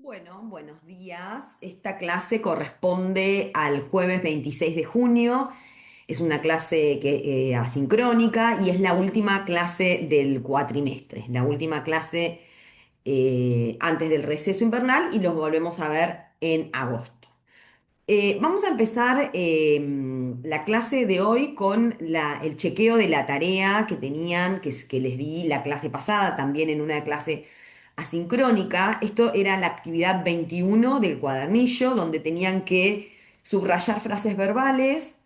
Bueno, buenos días. Esta clase corresponde al jueves 26 de junio. Es una clase asincrónica y es la última clase del cuatrimestre, la última clase antes del receso invernal y los volvemos a ver en agosto. Vamos a empezar la clase de hoy con el chequeo de la tarea que tenían, que les di la clase pasada, también en una clase asincrónica. Esto era la actividad 21 del cuadernillo, donde tenían que subrayar frases verbales,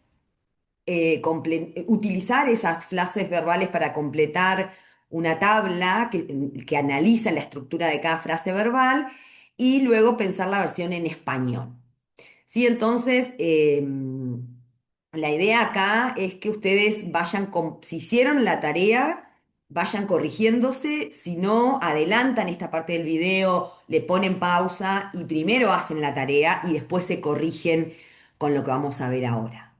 utilizar esas frases verbales para completar una tabla que analiza la estructura de cada frase verbal y luego pensar la versión en español. Sí, entonces, la idea acá es que ustedes si hicieron la tarea, vayan corrigiéndose, si no, adelantan esta parte del video, le ponen pausa y primero hacen la tarea y después se corrigen con lo que vamos a ver ahora.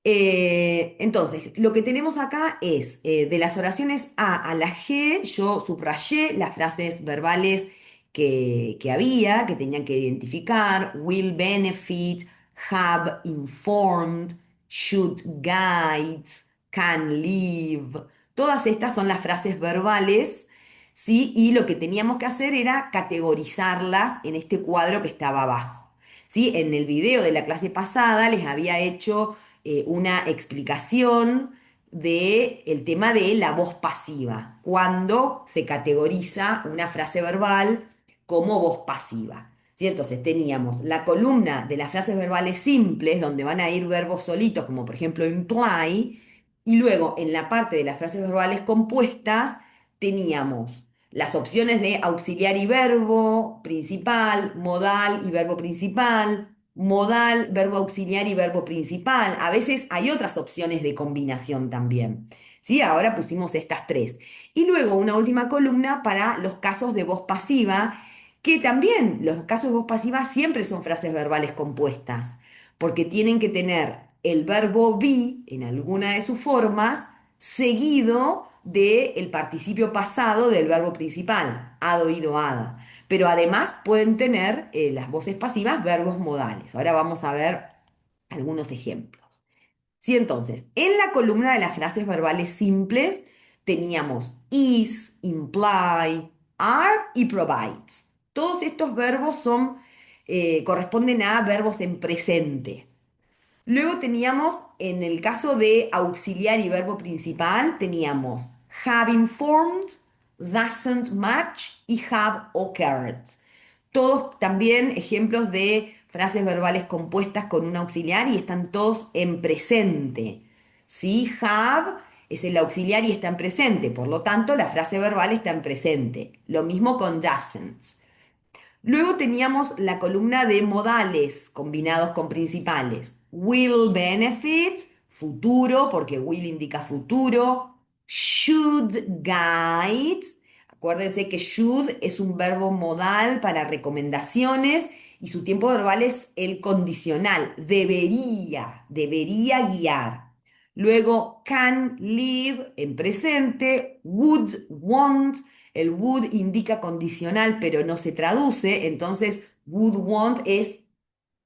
Entonces, lo que tenemos acá es de las oraciones A la G, yo subrayé las frases verbales que había, que tenían que identificar: will benefit, have informed, should guide, can live. Todas estas son las frases verbales, ¿sí? Y lo que teníamos que hacer era categorizarlas en este cuadro que estaba abajo. ¿Sí? En el video de la clase pasada les había hecho una explicación del tema de la voz pasiva, cuando se categoriza una frase verbal como voz pasiva. ¿Sí? Entonces teníamos la columna de las frases verbales simples, donde van a ir verbos solitos, como por ejemplo imply, y luego en la parte de las frases verbales compuestas teníamos las opciones de auxiliar y verbo principal, modal y verbo principal, modal, verbo auxiliar y verbo principal. A veces hay otras opciones de combinación también. ¿Sí? Ahora pusimos estas tres. Y luego una última columna para los casos de voz pasiva, que también los casos de voz pasiva siempre son frases verbales compuestas, porque tienen que tener el verbo be en alguna de sus formas seguido del participio pasado del verbo principal, had, oído, hada. Pero además pueden tener las voces pasivas verbos modales. Ahora vamos a ver algunos ejemplos. Sí, entonces, en la columna de las frases verbales simples teníamos is, imply, are y provides. Todos estos verbos corresponden a verbos en presente. Luego teníamos, en el caso de auxiliar y verbo principal, teníamos have informed, doesn't match y have occurred. Todos también ejemplos de frases verbales compuestas con un auxiliar y están todos en presente. ¿Sí? Have es el auxiliar y está en presente, por lo tanto la frase verbal está en presente. Lo mismo con doesn't. Luego teníamos la columna de modales combinados con principales. Will benefit, futuro, porque will indica futuro. Should guide. Acuérdense que should es un verbo modal para recomendaciones y su tiempo verbal es el condicional. Debería guiar. Luego can live en presente. Would want. El would indica condicional, pero no se traduce, entonces would want es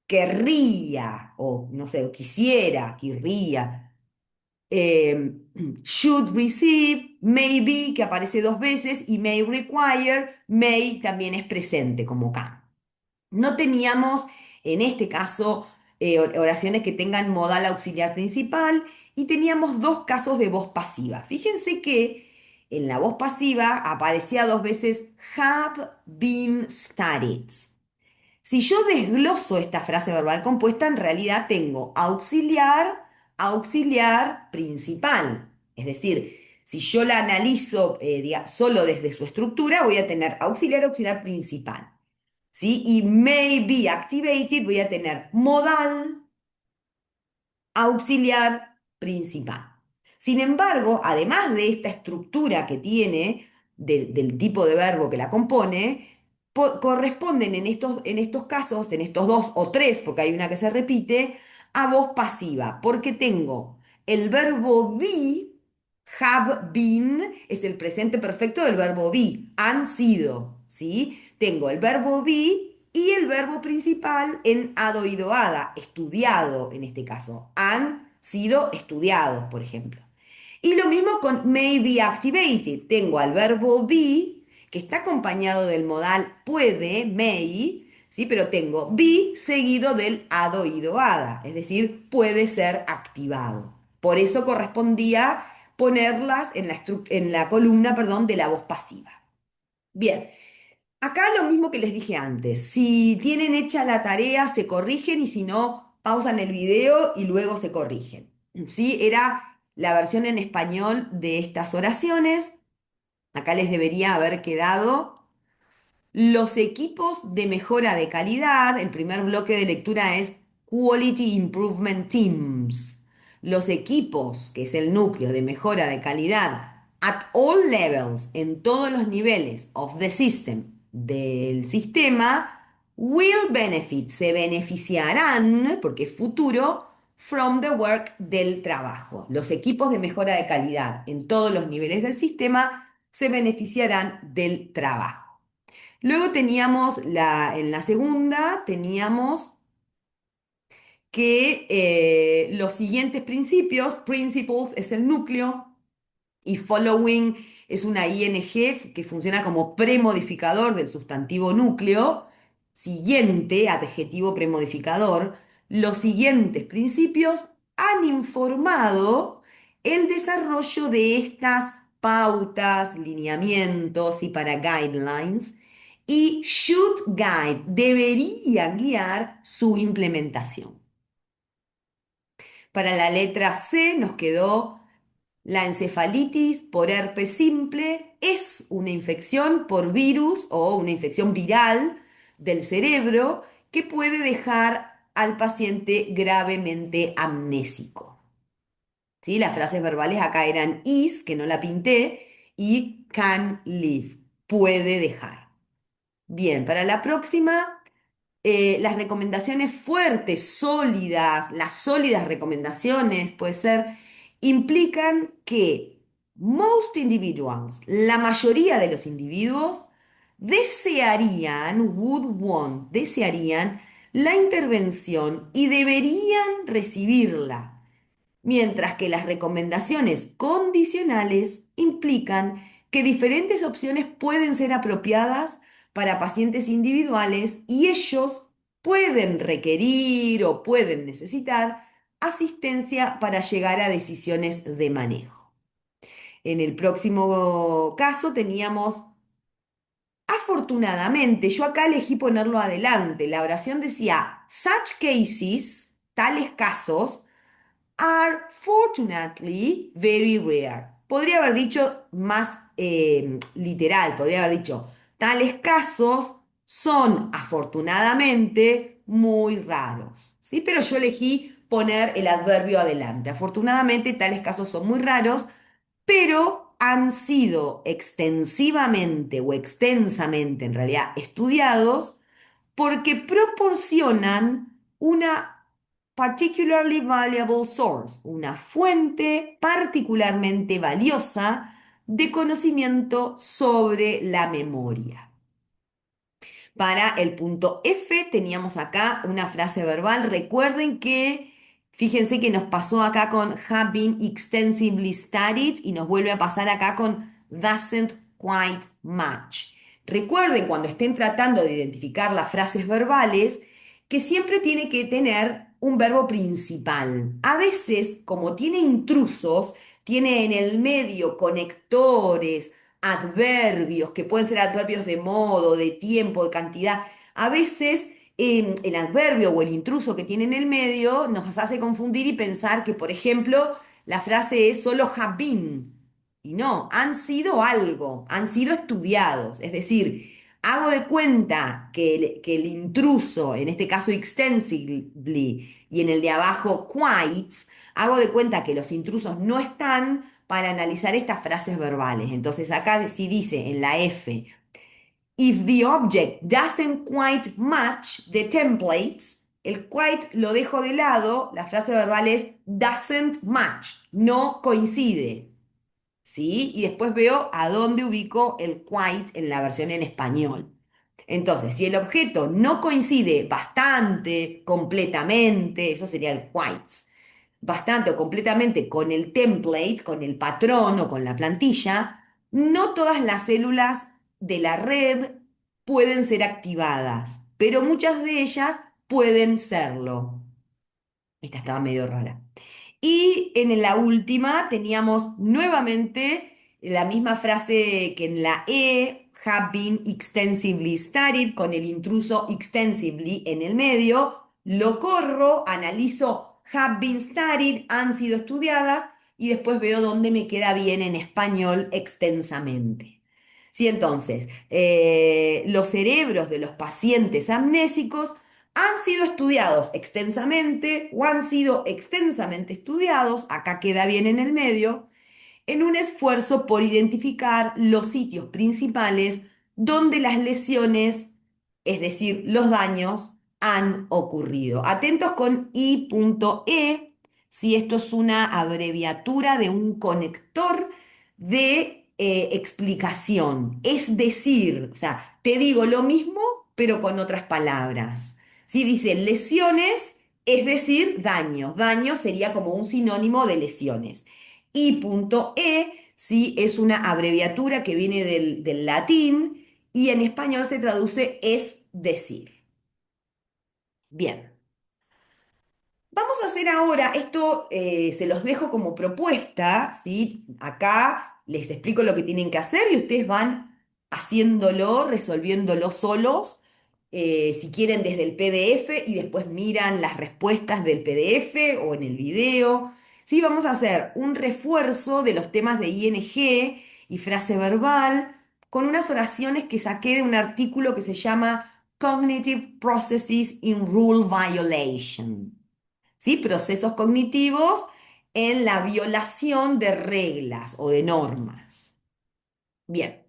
querría, o no sé, quisiera, querría. Eh, should receive, maybe, que aparece dos veces, y may require, may también es presente, como can. No teníamos, en este caso, oraciones que tengan modal auxiliar principal y teníamos dos casos de voz pasiva. Fíjense que en la voz pasiva aparecía dos veces have been studied. Si yo desgloso esta frase verbal compuesta, en realidad tengo auxiliar, auxiliar, principal. Es decir, si yo la analizo solo desde su estructura, voy a tener auxiliar, auxiliar, principal. ¿Sí? Y may be activated voy a tener modal, auxiliar, principal. Sin embargo, además de esta estructura que tiene del tipo de verbo que la compone, corresponden en estos casos, en estos dos o tres, porque hay una que se repite, a voz pasiva, porque tengo el verbo be, Have been es el presente perfecto del verbo be, han sido, ¿sí? Tengo el verbo be y el verbo principal en hado, ido, hada, estudiado en este caso. Han sido estudiados, por ejemplo. Y lo mismo con may be activated. Tengo al verbo be, que está acompañado del modal puede, may, ¿sí? Pero tengo be seguido del hado, ido, hada, es decir, puede ser activado. Por eso correspondía ponerlas en la columna, perdón, de la voz pasiva. Bien, acá lo mismo que les dije antes. Si tienen hecha la tarea, se corrigen y si no, pausan el video y luego se corrigen. ¿Sí? Era la versión en español de estas oraciones. Acá les debería haber quedado los equipos de mejora de calidad. El primer bloque de lectura es Quality Improvement Teams. Los equipos, que es el núcleo de mejora de calidad, at all levels, en todos los niveles of the system, del sistema, will benefit, se beneficiarán, porque es futuro, from the work, del trabajo. Los equipos de mejora de calidad en todos los niveles del sistema se beneficiarán del trabajo. Luego teníamos en la segunda, teníamos que los siguientes principios, principles es el núcleo, y following es una ing que funciona como premodificador del sustantivo núcleo. Siguiente, adjetivo premodificador. Los siguientes principios han informado el desarrollo de estas pautas, lineamientos y para guidelines y should guide, deberían guiar su implementación. Para la letra C nos quedó la encefalitis por herpes simple es una infección por virus o una infección viral del cerebro que puede dejar al paciente gravemente amnésico. ¿Sí? Las frases verbales acá eran is, que no la pinté, y can leave, puede dejar. Bien, para la próxima las recomendaciones fuertes, sólidas, las sólidas recomendaciones, puede ser, implican que most individuals, la mayoría de los individuos, desearían, would want, desearían la intervención y deberían recibirla, mientras que las recomendaciones condicionales implican que diferentes opciones pueden ser apropiadas para pacientes individuales y ellos pueden requerir o pueden necesitar asistencia para llegar a decisiones de manejo. En el próximo caso teníamos, afortunadamente, yo acá elegí ponerlo adelante, la oración decía, such cases, tales casos, are fortunately very rare. Podría haber dicho más literal, podría haber dicho, tales casos son afortunadamente muy raros. ¿Sí? Pero yo elegí poner el adverbio adelante. Afortunadamente, tales casos son muy raros, pero han sido extensivamente o extensamente en realidad estudiados porque proporcionan una particularly valuable source, una fuente particularmente valiosa de conocimiento sobre la memoria. Para el punto F teníamos acá una frase verbal. Recuerden que, fíjense que nos pasó acá con have been extensively studied y nos vuelve a pasar acá con doesn't quite match. Recuerden cuando estén tratando de identificar las frases verbales que siempre tiene que tener un verbo principal. A veces, como tiene intrusos, tiene en el medio conectores, adverbios, que pueden ser adverbios de modo, de tiempo, de cantidad. A veces el adverbio o el intruso que tiene en el medio nos hace confundir y pensar que, por ejemplo, la frase es solo have been. Y no, han sido algo, han sido estudiados. Es decir, hago de cuenta que el intruso, en este caso extensively, y en el de abajo quite, hago de cuenta que los intrusos no están para analizar estas frases verbales. Entonces acá sí dice en la F, if the object doesn't quite match the templates, el quite lo dejo de lado, la frase verbal es doesn't match, no coincide. ¿sí? Y después veo a dónde ubico el quite en la versión en español. Entonces, si el objeto no coincide bastante, completamente, eso sería el quite, bastante o completamente con el template, con el patrón o con la plantilla, no todas las células de la red pueden ser activadas, pero muchas de ellas pueden serlo. Esta estaba medio rara. Y en la última teníamos nuevamente la misma frase que en la E, have been extensively studied, con el intruso extensively en el medio. Lo corro, analizo have been studied, han sido estudiadas, y después veo dónde me queda bien en español extensamente. Sí, entonces, los cerebros de los pacientes amnésicos han sido estudiados extensamente o han sido extensamente estudiados, acá queda bien en el medio, en un esfuerzo por identificar los sitios principales donde las lesiones, es decir, los daños, han ocurrido. Atentos con I.E, si esto es una abreviatura de un conector de explicación. Es decir, o sea, te digo lo mismo, pero con otras palabras. Si dice lesiones, es decir, daños. Daño sería como un sinónimo de lesiones. I.E, sí, es una abreviatura que viene del latín y en español se traduce es decir. Bien, vamos a hacer ahora, esto se los dejo como propuesta, ¿sí? Acá les explico lo que tienen que hacer y ustedes van haciéndolo, resolviéndolo solos, si quieren desde el PDF y después miran las respuestas del PDF o en el video. Sí, vamos a hacer un refuerzo de los temas de ING y frase verbal con unas oraciones que saqué de un artículo que se llama Cognitive Processes in Rule Violation. ¿Sí? Procesos cognitivos en la violación de reglas o de normas. Bien,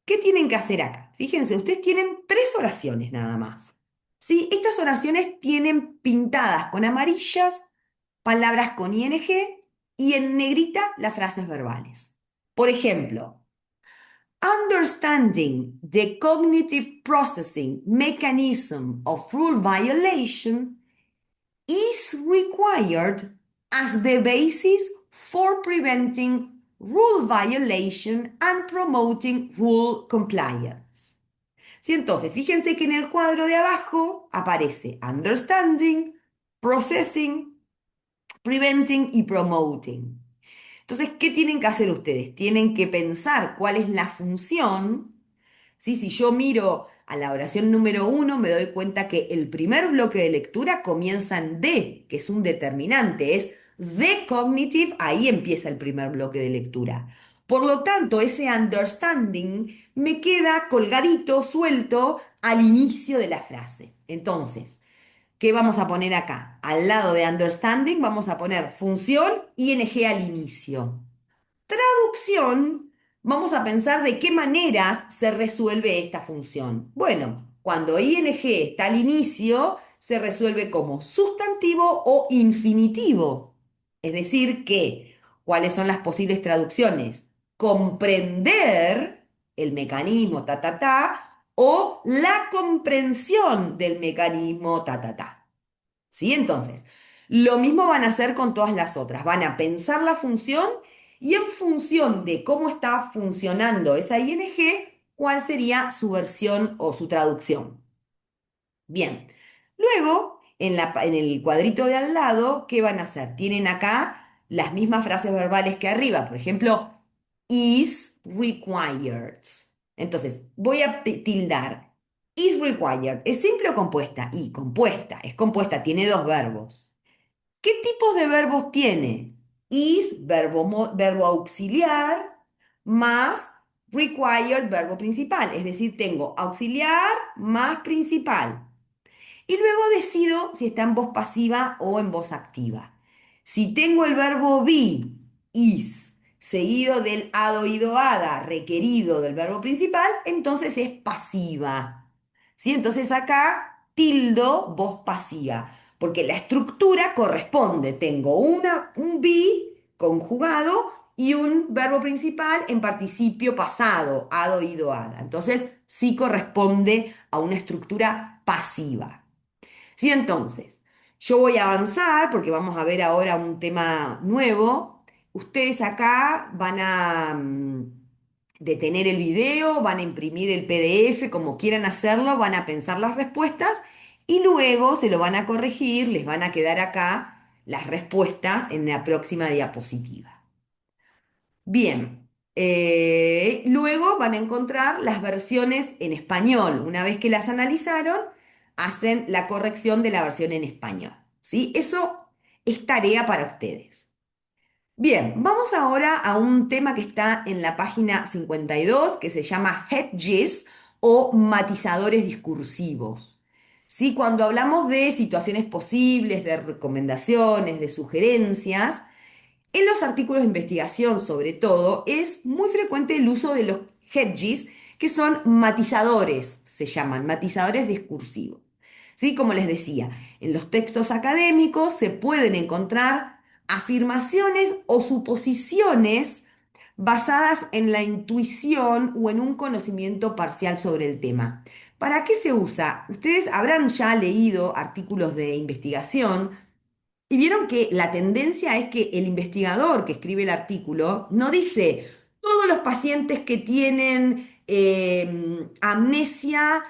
¿qué tienen que hacer acá? Fíjense, ustedes tienen tres oraciones nada más. ¿Sí? Estas oraciones tienen pintadas con amarillas palabras con ing y en negrita las frases verbales. Por ejemplo, understanding the cognitive processing mechanism of rule violation is required as the basis for preventing rule violation and promoting rule compliance. Sí, entonces, fíjense que en el cuadro de abajo aparece understanding, processing, preventing y promoting. Entonces, ¿qué tienen que hacer ustedes? Tienen que pensar cuál es la función. ¿Sí? Si yo miro a la oración número uno, me doy cuenta que el primer bloque de lectura comienza en D, que es un determinante, es the cognitive, ahí empieza el primer bloque de lectura. Por lo tanto, ese understanding me queda colgadito, suelto, al inicio de la frase. Entonces, ¿qué vamos a poner acá? Al lado de understanding vamos a poner función ing al inicio. Traducción, vamos a pensar de qué maneras se resuelve esta función. Bueno, cuando ing está al inicio, se resuelve como sustantivo o infinitivo. Es decir, que, ¿cuáles son las posibles traducciones? Comprender el mecanismo, ta, ta, ta, o la comprensión del mecanismo, ta, ta, ta. ¿Sí? Entonces, lo mismo van a hacer con todas las otras. Van a pensar la función y en función de cómo está funcionando esa ing, cuál sería su versión o su traducción. Bien. Luego, en el cuadrito de al lado, ¿qué van a hacer? Tienen acá las mismas frases verbales que arriba. Por ejemplo, is required. Entonces, voy a tildar. Is required. ¿Es simple o compuesta? Y compuesta. Es compuesta, tiene dos verbos. ¿Qué tipos de verbos tiene? Is, verbo auxiliar, más required, verbo principal. Es decir, tengo auxiliar más principal. Y luego decido si está en voz pasiva o en voz activa. Si tengo el verbo be, is, seguido del hado, ido, hada, requerido del verbo principal, entonces es pasiva. ¿Sí? Entonces acá tildo voz pasiva, porque la estructura corresponde. Tengo un be conjugado y un verbo principal en participio pasado, hado, ido, hada. Entonces, sí corresponde a una estructura pasiva. ¿Sí? Entonces, yo voy a avanzar porque vamos a ver ahora un tema nuevo. Ustedes acá van a detener el video, van a imprimir el PDF, como quieran hacerlo, van a pensar las respuestas y luego se lo van a corregir, les van a quedar acá las respuestas en la próxima diapositiva. Bien, luego van a encontrar las versiones en español. Una vez que las analizaron, hacen la corrección de la versión en español. ¿Sí? Eso es tarea para ustedes. Bien, vamos ahora a un tema que está en la página 52, que se llama hedges o matizadores discursivos. ¿Sí? Cuando hablamos de situaciones posibles, de recomendaciones, de sugerencias, en los artículos de investigación, sobre todo, es muy frecuente el uso de los hedges, que son matizadores, se llaman matizadores discursivos. ¿Sí? Como les decía, en los textos académicos se pueden encontrar afirmaciones o suposiciones basadas en la intuición o en un conocimiento parcial sobre el tema. ¿Para qué se usa? Ustedes habrán ya leído artículos de investigación y vieron que la tendencia es que el investigador que escribe el artículo no dice todos los pacientes que tienen amnesia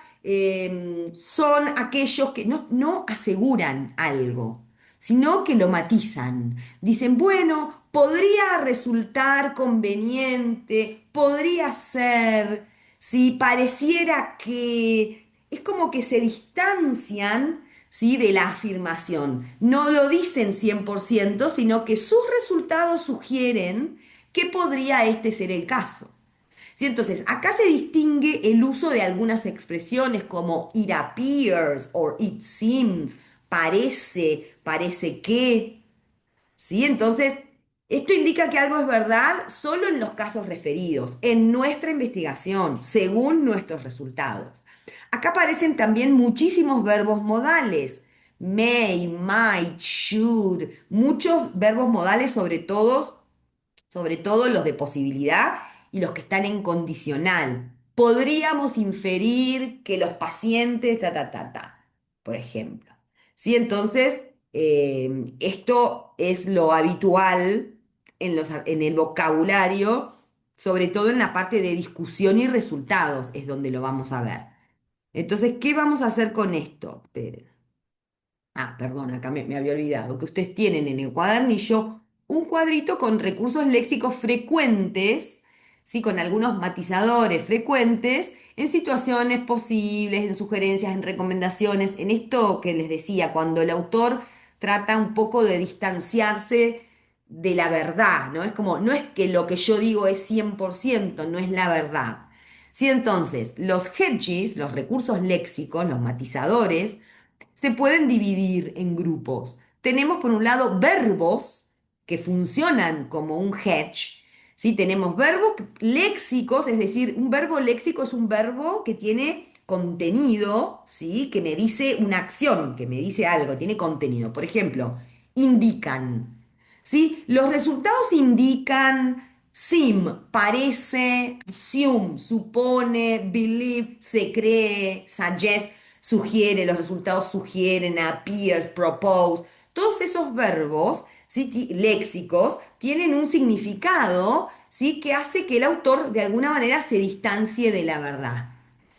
son aquellos que no aseguran algo, sino que lo matizan. Dicen, bueno, podría resultar conveniente, podría ser, si pareciera que es como que se distancian, ¿sí? De la afirmación. No lo dicen 100%, sino que sus resultados sugieren que podría este ser el caso. ¿Sí? Entonces, acá se distingue el uso de algunas expresiones como it appears o it seems, parece, parece que. ¿Sí? Entonces, esto indica que algo es verdad solo en los casos referidos, en nuestra investigación, según nuestros resultados. Acá aparecen también muchísimos verbos modales. May, might, should, muchos verbos modales, sobre todo los de posibilidad y los que están en condicional. Podríamos inferir que los pacientes, por ejemplo. ¿Sí? Entonces, esto es lo habitual en el vocabulario, sobre todo en la parte de discusión y resultados, es donde lo vamos a ver. Entonces, ¿qué vamos a hacer con esto? Esperen. Ah, perdón, acá me había olvidado que ustedes tienen en el cuadernillo un cuadrito con recursos léxicos frecuentes, ¿sí? Con algunos matizadores frecuentes en situaciones posibles, en sugerencias, en recomendaciones, en esto que les decía, cuando el autor trata un poco de distanciarse de la verdad, ¿no? Es como, no es que lo que yo digo es 100%, no es la verdad. Sí, entonces, los hedges, los recursos léxicos, los matizadores, se pueden dividir en grupos. Tenemos por un lado verbos que funcionan como un hedge, ¿sí? Tenemos verbos léxicos, es decir, un verbo léxico es un verbo que tiene contenido, ¿sí? Que me dice una acción, que me dice algo, tiene contenido. Por ejemplo, indican, ¿sí? Los resultados indican seem, parece, assume, supone, believe, se cree, suggest, sugiere, los resultados sugieren, appears, propose. Todos esos verbos, ¿sí? Léxicos tienen un significado, ¿sí? Que hace que el autor de alguna manera se distancie de la verdad.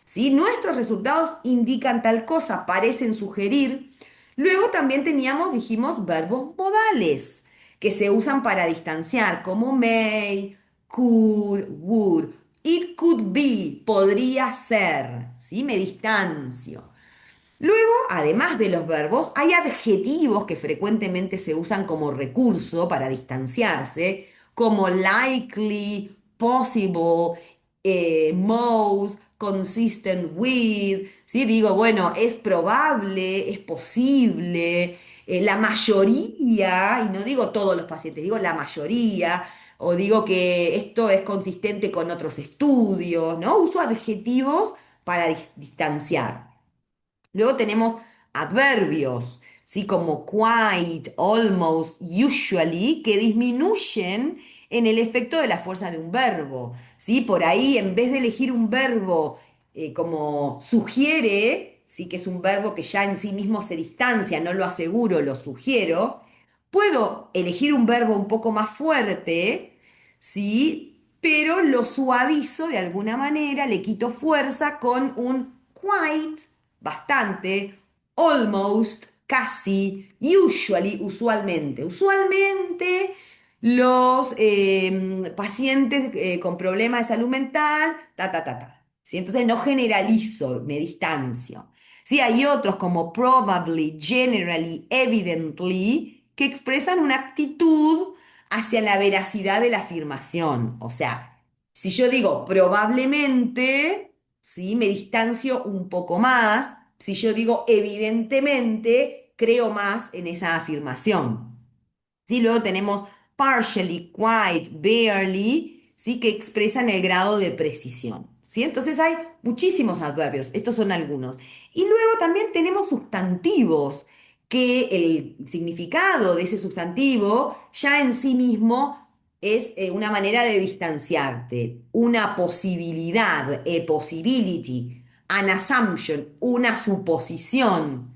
¿Sí? Nuestros resultados indican tal cosa, parecen sugerir. Luego también teníamos, dijimos, verbos modales que se usan para distanciar, como may, could, would. It could be, podría ser, ¿sí? Me distancio. Luego, además de los verbos, hay adjetivos que frecuentemente se usan como recurso para distanciarse, como likely, possible, most, consistent with, ¿sí? Digo, bueno, es probable, es posible, la mayoría, y no digo todos los pacientes, digo la mayoría, o digo que esto es consistente con otros estudios, ¿no? Uso adjetivos para distanciar. Luego tenemos adverbios, ¿sí? Como quite, almost, usually, que disminuyen en el efecto de la fuerza de un verbo, ¿sí? Por ahí, en vez de elegir un verbo como sugiere, ¿sí? Que es un verbo que ya en sí mismo se distancia, no lo aseguro, lo sugiero, puedo elegir un verbo un poco más fuerte, ¿sí? Pero lo suavizo de alguna manera, le quito fuerza con un quite, bastante, almost, casi, usually, usualmente. Usualmente los pacientes con problemas de salud mental, ta, ta, ta, ta. ¿Sí? Entonces no generalizo, me distancio. Sí, hay otros como probably, generally, evidently, que expresan una actitud hacia la veracidad de la afirmación. O sea, si yo digo probablemente, ¿sí? Me distancio un poco más. Si yo digo evidentemente, creo más en esa afirmación. ¿Sí? Luego tenemos partially, quite, barely, ¿sí? Que expresan el grado de precisión. ¿Sí? Entonces hay muchísimos adverbios, estos son algunos. Y luego también tenemos sustantivos, que el significado de ese sustantivo ya en sí mismo es una manera de distanciarte, una posibilidad, a possibility, an assumption, una suposición.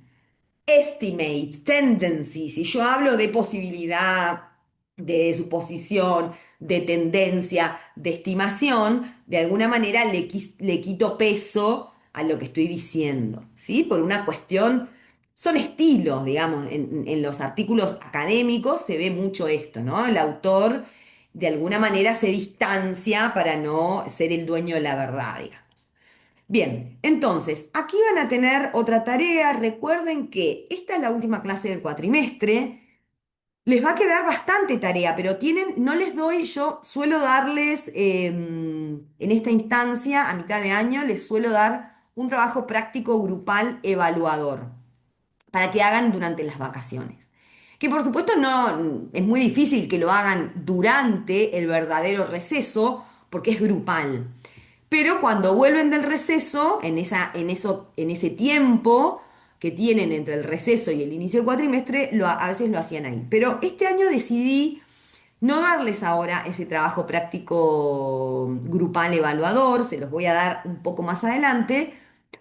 Estimate, tendency, si yo hablo de posibilidad, de suposición, de tendencia, de estimación, de alguna manera le quito peso a lo que estoy diciendo, ¿sí? Por una cuestión, son estilos, digamos, en los artículos académicos se ve mucho esto, ¿no? El autor de alguna manera se distancia para no ser el dueño de la verdad, digamos. Bien, entonces, aquí van a tener otra tarea. Recuerden que esta es la última clase del cuatrimestre. Les va a quedar bastante tarea, pero tienen, no les doy, yo suelo darles en esta instancia, a mitad de año, les suelo dar un trabajo práctico grupal evaluador para que hagan durante las vacaciones. Que por supuesto no es muy difícil que lo hagan durante el verdadero receso, porque es grupal. Pero cuando vuelven del receso, en ese tiempo que tienen entre el receso y el inicio del cuatrimestre, a veces lo hacían ahí. Pero este año decidí no darles ahora ese trabajo práctico grupal evaluador, se los voy a dar un poco más adelante,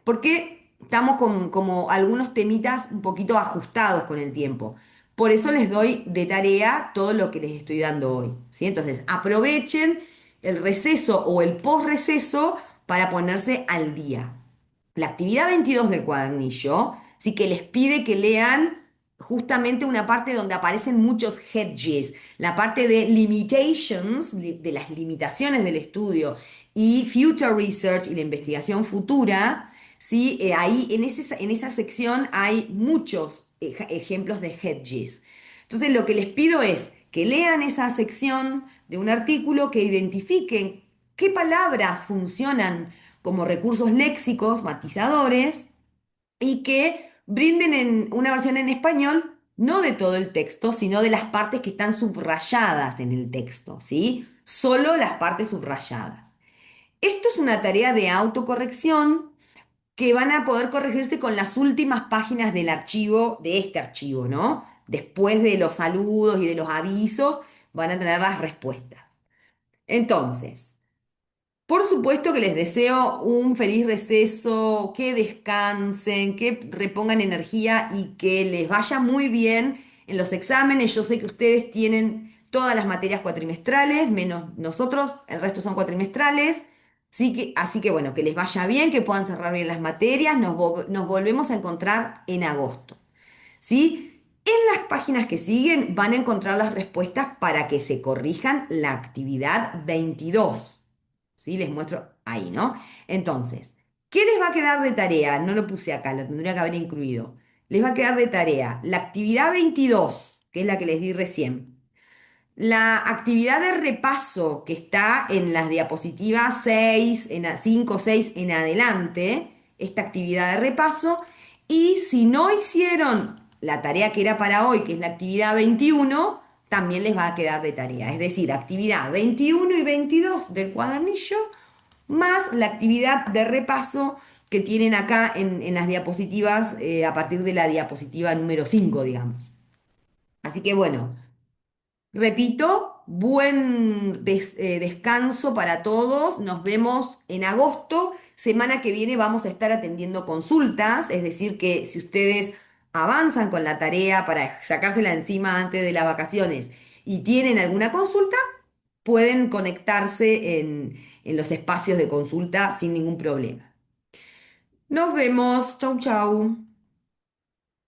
porque estamos con como algunos temitas un poquito ajustados con el tiempo. Por eso les doy de tarea todo lo que les estoy dando hoy, ¿sí? Entonces, aprovechen el receso o el post-receso para ponerse al día. La actividad 22 del cuadernillo, sí que les pide que lean justamente una parte donde aparecen muchos hedges, la parte de limitations, de las limitaciones del estudio, y future research y la investigación futura, ¿sí? Ahí en esa sección hay muchos ejemplos de hedges. Entonces lo que les pido es que lean esa sección de un artículo, que identifiquen qué palabras funcionan como recursos léxicos, matizadores, y que brinden en una versión en español, no de todo el texto, sino de las partes que están subrayadas en el texto, ¿sí? Solo las partes subrayadas. Esto es una tarea de autocorrección que van a poder corregirse con las últimas páginas del archivo, de este archivo, ¿no? Después de los saludos y de los avisos, van a tener las respuestas. Entonces, por supuesto que les deseo un feliz receso, que descansen, que repongan energía y que les vaya muy bien en los exámenes. Yo sé que ustedes tienen todas las materias cuatrimestrales, menos nosotros, el resto son cuatrimestrales. Así que bueno, que les vaya bien, que puedan cerrar bien las materias. Nos volvemos a encontrar en agosto. ¿Sí? En las páginas que siguen van a encontrar las respuestas para que se corrijan la actividad 22. ¿Sí? Les muestro ahí, ¿no? Entonces, ¿qué les va a quedar de tarea? No lo puse acá, lo tendría que haber incluido. Les va a quedar de tarea la actividad 22, que es la que les di recién. La actividad de repaso que está en las diapositivas 6, 5, 6 en adelante, esta actividad de repaso, y si no hicieron la tarea que era para hoy, que es la actividad 21, también les va a quedar de tarea. Es decir, actividad 21 y 22 del cuadernillo, más la actividad de repaso que tienen acá en las diapositivas a partir de la diapositiva número 5, digamos. Así que bueno. Repito, buen descanso para todos. Nos vemos en agosto. Semana que viene vamos a estar atendiendo consultas, es decir, que si ustedes avanzan con la tarea para sacársela encima antes de las vacaciones y tienen alguna consulta, pueden conectarse en los espacios de consulta sin ningún problema. Nos vemos. Chau, chau.